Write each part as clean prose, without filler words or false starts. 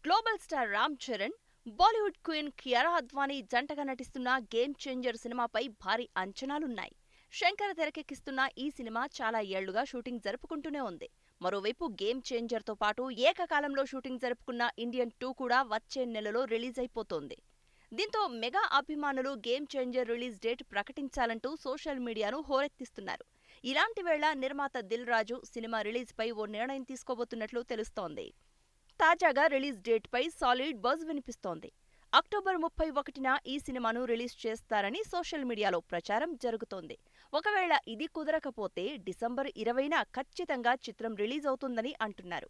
Global star Ram Charan, Bollywood queen Kiara Advani జంటగా నటిస్తున్న game changer సినిమాపై భారీ అంచనాలున్నాయి. శంకర్ తెరకెక్కిస్తున్న ఈ సినిమా చాలా ఏళ్లుగా షూటింగ్ జరుపుకుంటూనే ఉంది. మరోవైపు గేమ్ చేంజర్ తో పాటు ఏకకాలంలో షూటింగ్ జరుపుకున్న ఇండియన్ 2 కూడా వచ్చే నెలలో రిలీజ్ అయిపోతోంది. దీంతో మెగా అభిమానులు గేమ్ చేంజర్ రిలీజ్ డేట్ ప్రకటించాలంటూ సోషల్ మీడియాను హోరెత్తిస్తున్నారు. ఇలాంటి వేళ నిర్మాత దిల్ రాజు సినిమా రిలీజ్ పై ఓ నిర్ణయం తీసుకోబోతున్నట్లు తెలుస్తోంది. తాజాగా రిలీజ్ డేట్ పై సాలిడ్ బజ్ వినిపిస్తోంది. అక్టోబర్ 31న ఈ సినిమాను రిలీజ్ చేస్తారని సోషల్ మీడియాలో ప్రచారం జరుగుతోంది. ఒకవేళ ఇది కుదరకపోతే డిసెంబర్ 20న ఖచ్చితంగా చిత్రం రిలీజ్ అవుతుందని అంటున్నారు.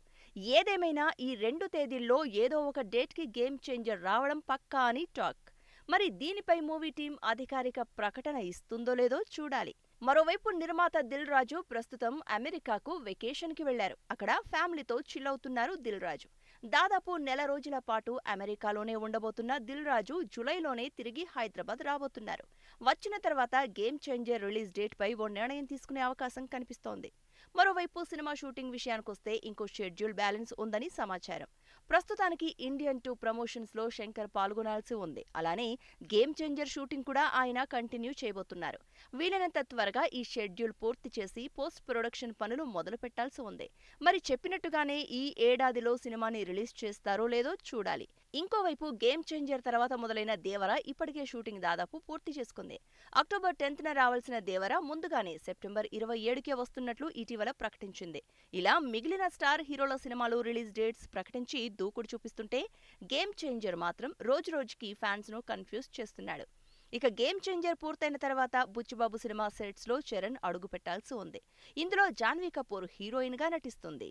ఏదేమైనా ఈ 2 తేదీల్లో ఏదో ఒక డేట్ కి గేమ్ చేంజర్ రావడం పక్కా అని టాక్. మరి దీనిపై మూవీ టీం అధికారిక ప్రకటన ఇస్తుందో లేదో చూడాలి. మరోవైపు నిర్మాత దిల్ రాజు ప్రస్తుతం అమెరికాకు వెకేషన్ కి వెళ్లారు. అక్కడ ఫ్యామిలీతో చిల్ అవుతున్నారు దిల్ రాజు. దాదాపు నెల రోజుల పాటు అమెరికాలోనే ఉండబోతున్న దిల్ రాజు జూలైలోనే తిరిగి హైదరాబాద్ రాబోతున్నారు. వచ్చిన తర్వాత గేమ్ చేంజర్ రిలీజ్ డేట్ పై ఓ నిర్ణయం తీసుకునే అవకాశం కనిపిస్తోంది. మరోవైపు సినిమా షూటింగ్ విషయానికొస్తే ఇంకో షెడ్యూల్ బ్యాలెన్స్ ఉందని సమాచారం. ప్రస్తుతానికి ఇండియన్ 2 ప్రమోషన్స్ లో శంకర్ పాల్గొనాల్సి ఉంది. అలానే గేమ్ చేంజర్ షూటింగ్ కూడా ఆయన కంటిన్యూ చేయబోతున్నారు. వీలైనంత త్వరగా ఈ షెడ్యూల్ పూర్తి చేసి పోస్ట్ ప్రొడక్షన్ పనులు మొదలు పెట్టాల్సి ఉంది. మరి చెప్పినట్టుగానే ఈ ఏడాదిలో సినిమాని రిలీజ్ చేస్తారో లేదో చూడాలి. ఇంకోవైపు గేమ్ చేంజర్ తర్వాత మొదలైన దేవర ఇప్పటికే షూటింగ్ దాదాపు పూర్తి చేసుకుంది. అక్టోబర్ 10న రావాల్సిన దేవర ముందుగానే సెప్టెంబర్ 27కే వస్తున్నట్లు ఇటీవల ప్రకటించింది. ఇలా మిగిలిన స్టార్ హీరోల సినిమాలు రిలీజ్ డేట్స్ ప్రకటించి దూకుడు చూపిస్తుంటే గేమ్ చేంజర్ మాత్రం రోజురోజుకి ఫ్యాన్స్ ను కన్ఫ్యూజ్ చేస్తున్నాడు. ఇక గేమ్ చేంజర్ పూర్తయిన తర్వాత బుచ్చిబాబు సినిమా సెట్స్ లో చరణ్ అడుగు పెట్టాల్సి ఉంది. ఇందులో జాన్వీ కపూర్ హీరోయిన్ గా నటిస్తుంది.